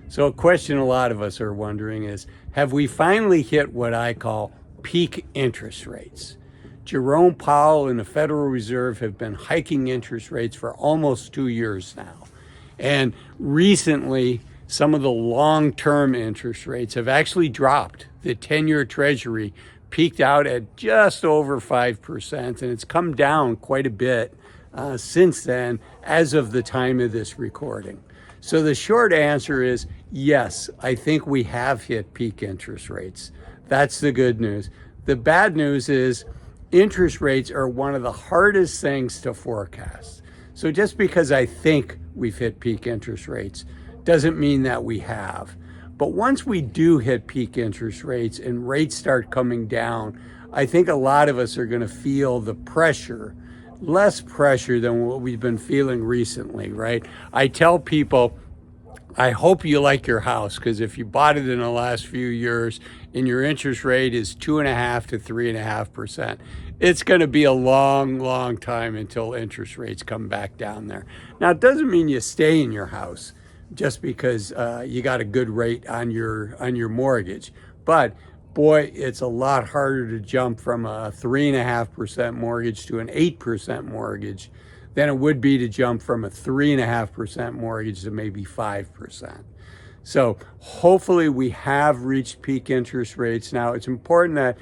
So a question a lot of us are wondering is, have we finally hit what I call peak interest rates? Jerome Powell and the Federal Reserve have been hiking interest rates for almost 2 years now. And recently, some of the long-term interest rates have actually dropped. The 10-year Treasury peaked out at just over 5%, and it's come down quite a bit since then, as of the time of this recording. So the short answer is yes, I think we have hit peak interest rates. That's the good news. The bad news is interest rates are one of the hardest things to forecast. So just because I think we've hit peak interest rates doesn't mean that we have. But once we do hit peak interest rates and rates start coming down, I think a lot of us are going to feel the pressure, less pressure than what we've been feeling recently, right? I tell people, I hope you like your house, because if you bought it in the last few years and your interest rate is 2.5 to 3.5%, it's going to be a long, long time until interest rates come back down there. Now, it doesn't mean you stay in your house just because you got a good rate on your mortgage, but boy, it's a lot harder to jump from a 3.5% mortgage to an 8% mortgage than it would be to jump from a 3.5% mortgage to maybe 5%. So hopefully we have reached peak interest rates. Now, it's important that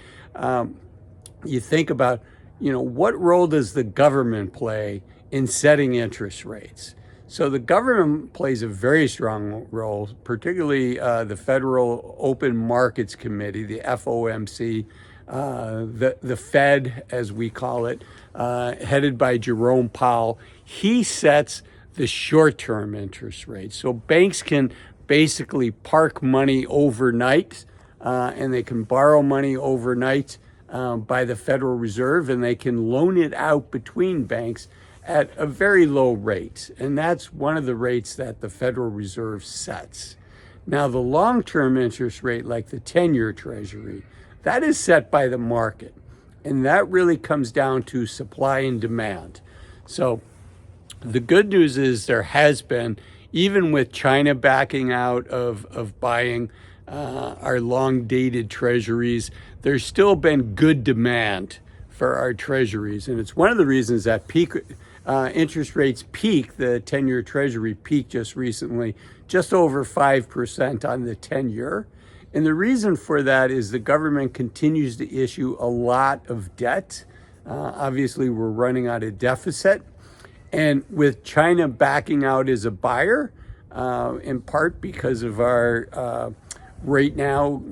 you think about, what role does the government play in setting interest rates? So the government plays a very strong role, particularly the Federal Open Markets Committee, the FOMC, the Fed, as we call it, headed by Jerome Powell. He sets the short-term interest rate. So banks can basically park money overnight, and they can borrow money overnight by the Federal Reserve, and they can loan it out between banks at a very low rate. And that's one of the rates that the Federal Reserve sets. Now, the long-term interest rate, like the 10-year Treasury, that is set by the market. And that really comes down to supply and demand. So the good news is there has been, even with China backing out of buying our long-dated treasuries, there's still been good demand for our treasuries. And it's one of the reasons that interest rates peaked. The 10-year Treasury peaked just recently, just over 5% on the 10-year. And the reason for that is the government continues to issue a lot of debt. Obviously, we're running out of deficit. And with China backing out as a buyer, in part because of our right now,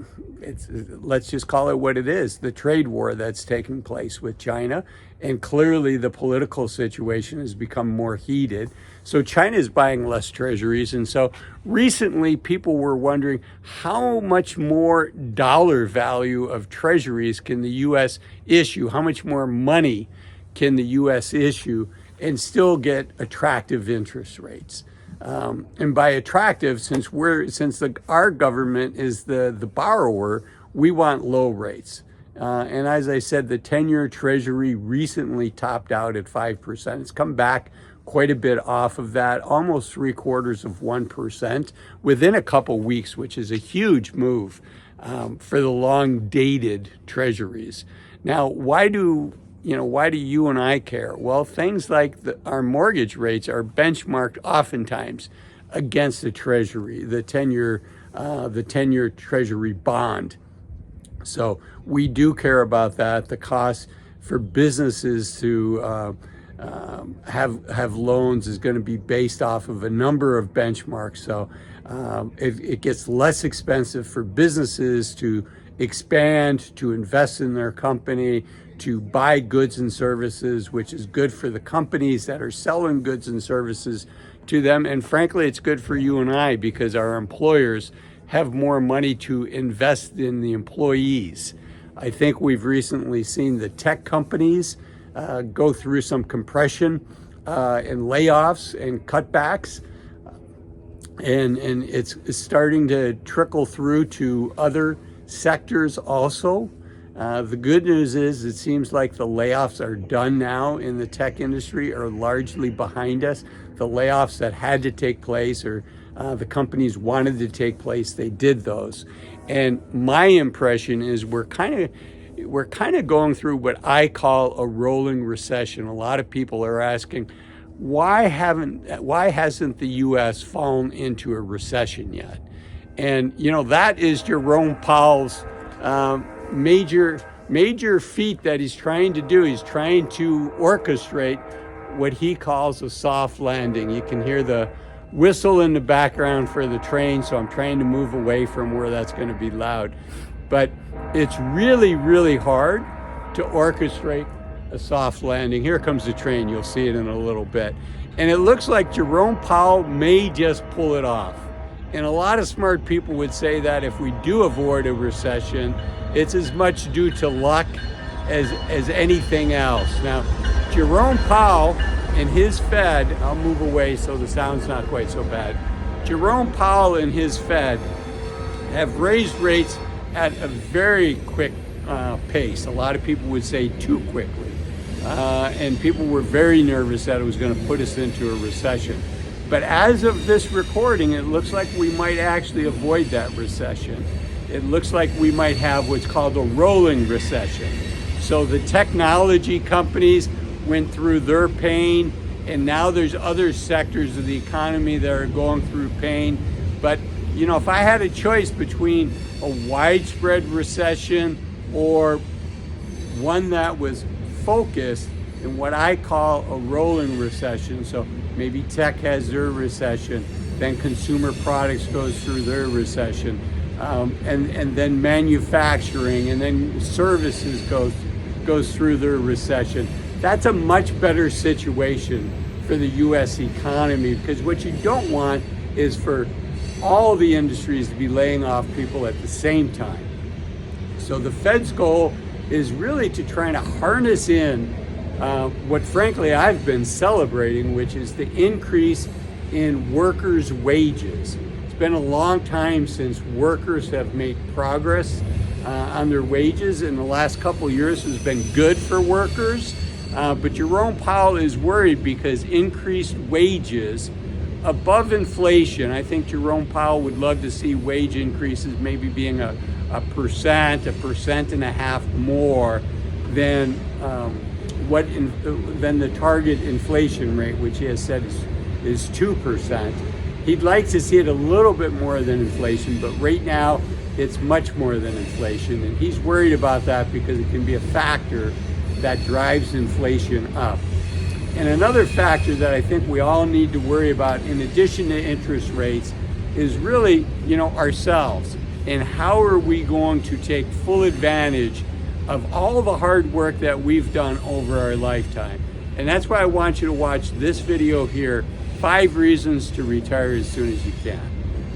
let's just call it what it is, the trade war that's taking place with China. And clearly the political situation has become more heated. So China is buying less treasuries. And so recently people were wondering how much more dollar value of treasuries can the U.S. issue? How much more money can the U.S. issue and still get attractive interest rates? And by attractive, since our government is the borrower, we want low rates. And as I said, the 10-year Treasury recently topped out at 5%. It's come back quite a bit off of that, almost 0.75% within a couple weeks, which is a huge move for the long-dated treasuries. Now, why do you and I care? Well, things like our mortgage rates are benchmarked oftentimes against the Treasury, the 10-year Treasury bond. So we do care about that. The cost for businesses to have loans is going to be based off of a number of benchmarks. So it gets less expensive for businesses to expand, to invest in their company, to buy goods and services, which is good for the companies that are selling goods and services to them. And frankly, it's good for you and I because our employers have more money to invest in the employees. I think we've recently seen the tech companies go through some compression and layoffs and cutbacks. And it's starting to trickle through to other sectors also. The good news is it seems like the layoffs are done now in the tech industry, are largely behind us. The layoffs that had to take place are the companies wanted to take place, they did those. And my impression is we're kind of going through what I call a rolling recession. A lot of people are asking, why hasn't the U.S. fallen into a recession yet? And that is Jerome Powell's major feat that he's trying to do. He's trying to orchestrate what he calls a soft landing. You can hear the whistle in the background for the train, so I'm trying to move away from where that's going to be loud. But it's really, really hard to orchestrate a soft landing. Here comes the train. You'll see it in a little bit. And it looks like Jerome Powell may just pull it off. And a lot of smart people would say that if we do avoid a recession, it's as much due to luck as anything else. Now, Jerome Powell and his Fed, I'll move away so the sound's not quite so bad. Jerome Powell and his Fed have raised rates at a very quick pace. A lot of people would say too quickly. And people were very nervous that it was going to put us into a recession. But as of this recording, it looks like we might actually avoid that recession. It looks like we might have what's called a rolling recession. So the technology companies went through their pain, and now there's other sectors of the economy that are going through pain. But if I had a choice between a widespread recession or one that was focused in what I call a rolling recession, so maybe tech has their recession, then consumer products goes through their recession, and then manufacturing, and then services goes through their recession. That's a much better situation for the U.S. economy, because what you don't want is for all the industries to be laying off people at the same time. So the Fed's goal is really to try to harness in what frankly I've been celebrating, which is the increase in workers' wages. It's been a long time since workers have made progress on their wages. In the last couple of years has been good for workers. But Jerome Powell is worried because increased wages above inflation. I think Jerome Powell would love to see wage increases maybe being a 1.5% more than than the target inflation rate, which he has said is 2%. He'd like to see it a little bit more than inflation, but right now it's much more than inflation, and he's worried about that because it can be a factor that drives inflation up. And another factor that I think we all need to worry about, in addition to interest rates, is really, ourselves. And how are we going to take full advantage of all the hard work that we've done over our lifetime? And that's why I want you to watch this video here, 5 reasons to retire as soon as you can.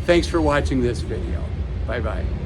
Thanks for watching this video. Bye-bye.